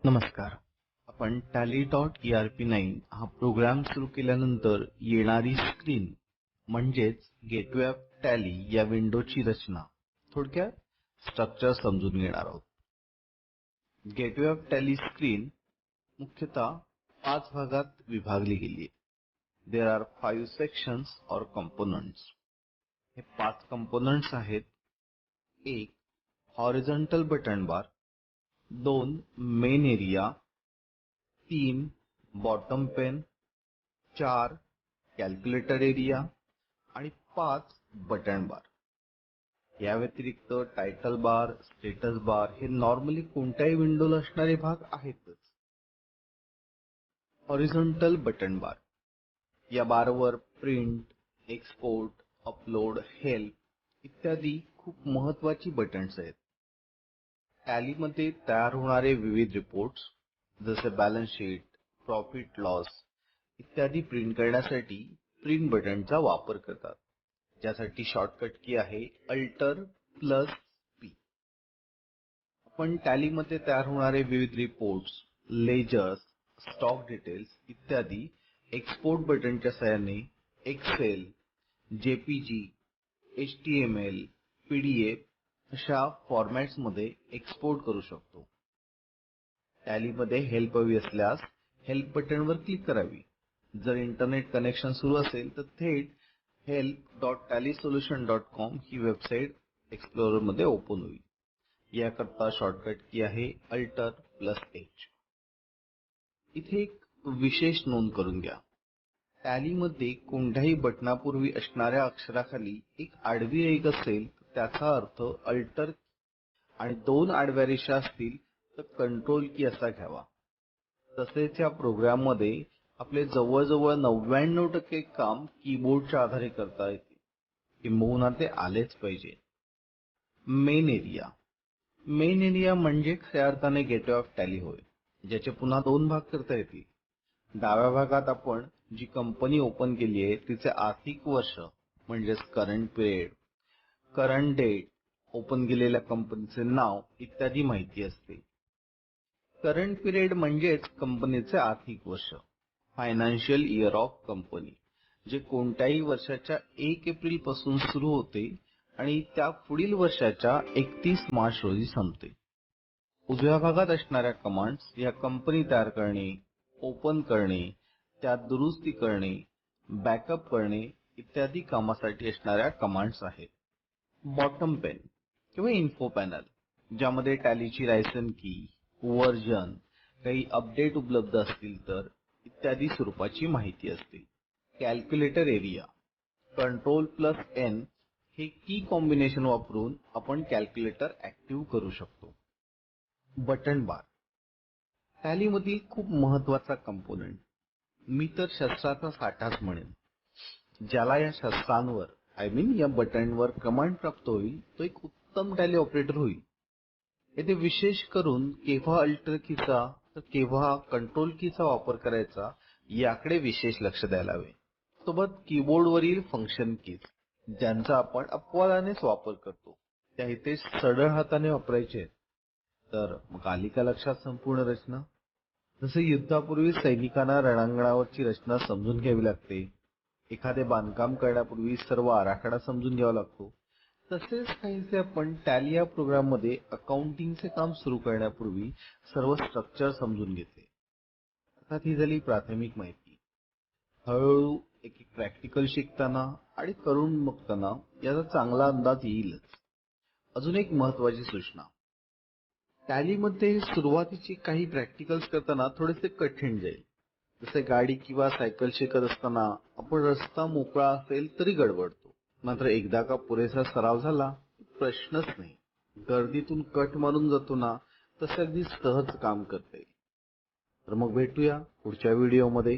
नमस्कार. आपण tally.erp9 हा प्रोग्राम सुरू केल्यानंतर येणारी स्क्रीन म्हणजेच गेटवे ऑफ टॅली या विंडोची रचना थोडक्यात स्ट्रक्चर समजून घेणार आहोत. गेटवे ऑफ टॅली स्क्रीन मुख्यतः 5 भागात विभागली गेली आहे. देयर आर 5 सेक्शन्स और कंपोनेंट्स. हे 5 कंपोनेंट्स आहेत. 1 horizontal button bar, 2 main area, 3 bottom pane, 4 calculator area आणि 5 बटन बार. या व्यतिरिक्त टायटल बार, स्टेटस बार हे नॉर्मली कोणत्याही विंडोला असणारे भाग आहेतच. हॉरिझॉन्टल बटन बार, या बारवर प्रिंट, एक्सपोर्ट, अपलोड, हेल्प इत्यादी खूप महत्वाची बटन्स आहेत. टॅलीमध्ये तयार होणारे विविध रिपोर्ट्स जसे बॅलन्स शीट, प्रॉफिट लॉस इत्यादी प्रिंट करण्यासाठी प्रिंट बटनचा वापर करतात, ज्यासाठी शॉर्टकट की आहे Alt+P. आपण टॅलीमध्ये तयार होणारे विविध रिपोर्ट्स, लेजर्स, स्टॉक डिटेल्स इत्यादी एक्सपोर्ट बटनच्या सहाय्याने एक्सेल, जेपीजी, HTML, PDF अशा फॉर्मॅट्स मध्ये एक्सपोर्ट करू शकतो. टॅलीमध्ये हेल्प हवी असल्यास हेल्प बटनवर क्लिक करावी. जर इंटरनेट कनेक्शन सुरू असेल तर थेट help.tallysolution.com ही वेबसाईट एक्सप्लोरर मध्ये ओपन होईल. याकरता शॉर्टकट की आहे Alt+H. इथे एक विशेष नोंद करून घ्या. टॅलीमध्ये कोणत्याही बटनापूर्वी असणाऱ्या अक्षराखाली एक आडवी रेघ असेल तर त्याचा अर्थ अल्टर आणि 2 आडव्या रेषा असतील तर कंट्रोल की असा घ्यावा. तसेच या प्रोग्राम मध्ये आपले जवळजवळ 99% काम कीबोर्डच्या आधारे करता येते, किंबहुना ते आलेच पाहिजे. Main area. मेन एरिया म्हणजे खऱ्या अर्थाने गेटवे ऑफ टॅली होय, ज्याचे पुन्हा 2 भाग करता येतील. डाव्या भागात आपण जी कंपनी ओपन केली आहे तिचे आर्थिक वर्ष म्हणजेच current period, current date, open केलेल्या कंपनीचे नाव इत्यादी माहिती असते. करंट पिरियड म्हणजेच कंपनीचे आर्थिक वर्ष, फायनान्शियल इयर ऑफ कंपनी, जे कोणत्याही वर्षाच्या 1 एप्रिल पासून सुरू होते आणि त्या पुढील वर्षाच्या 31 मार्च रोजी संपते. उजव्या भागात असणाऱ्या कमांड्स या कंपनी तयार करणे, ओपन करणे, त्यात दुरुस्ती करणे, बॅकअप करणे इत्यादी कामासाठी असणाऱ्या कमांड्स आहेत. बॉटम पेन किंवा इन्फो पॅनल, ज्यामध्ये टॅलीची लायसन की, व्हर्जन, काही अपडेट उपलब्ध असतील तर इत्यादी स्वरूपाची माहिती असते. Calculator area. Ctrl+N हे की कॉम्बिनेशन वापरून आपण कॅल्क्युलेटर ऍक्टिव्ह करू शकतो. बटन बार टॅलीमधील खूप महत्वाचा कंपोनेंट. मी तर शस्त्राचा साठाच म्हणेन. ज्याला या शस्त्रांवर या बटनवर कमांड प्राप्त होईल तो एक उत्तम टॅली ऑपरेटर होईल. येथे विशेष करून केव्हा अल्टर कीचा तर केव्हा कंट्रोल कीचा वापर करायचा याकडे विशेष लक्ष द्यायला हवे. सोबत कीबोर्डवरील फंक्शन कीज, ज्यांचा आपण अपवादानेच वापर करतो, त्या इथे सरळ हाताने वापरायचे आहेत. तर मग आली का लक्षात संपूर्ण रचना? जसे युद्धापूर्वी सैनिकांना रणांगणावरची रचना समजून घ्यावी लागते, एखादे बांधकाम करण्यापूर्वी सर्व आराखडा समजून घ्यावा लागतो, तसेच काहीसे आपण टॅली या प्रोग्राम मध्ये अकाउंटिंगचे काम सुरू करण्यापूर्वी सर्व स्ट्रक्चर समजून घेतले. अर्थात ही झाली प्राथमिक माहिती. हळूहळू एक प्रॅक्टिकल शिकताना आणि करून बघताना याचा चांगला अंदाज येईलच. अजून एक महत्वाची सूचना. टॅलीमध्ये सुरुवातीची काही प्रॅक्टिकल्स करताना थोडेसे कठीण जाईल. जसे गाडी किंवा सायकल शिकत असताना आपण रस्ता मोकळा असेल तरी गडबडतो, मात्र एकदा का पुरेसा सराव झाला प्रश्नच नाही. गर्दीतून कट मारून जातो ना, तसे अगदी सहज काम करता येईल. तर मग भेटूया पुढच्या व्हिडिओमध्ये.